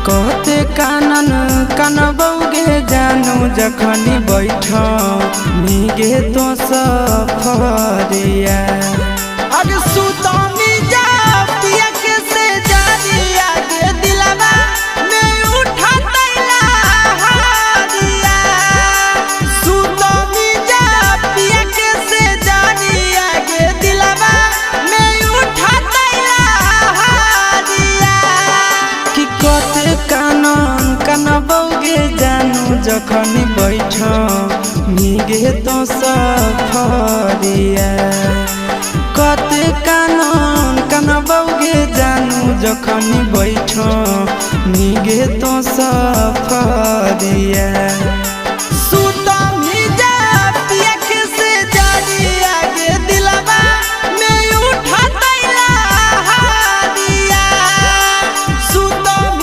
कहते कानन कानबौगे जानू जखनी बैठ निगे तो सफरिया अरे सुतनी जा पिया के से जारिया के दिलवा में उठा तैला हारिया सुतनी जा पिया के से जारिया के दिलवा में उठा तैला हारिया कि कते कानन कानबौगे जानू जखनी बैठ निगे तो सफरिया कते कानन कानबौगे जानू जखनी बैठ निगे तो सफरिया।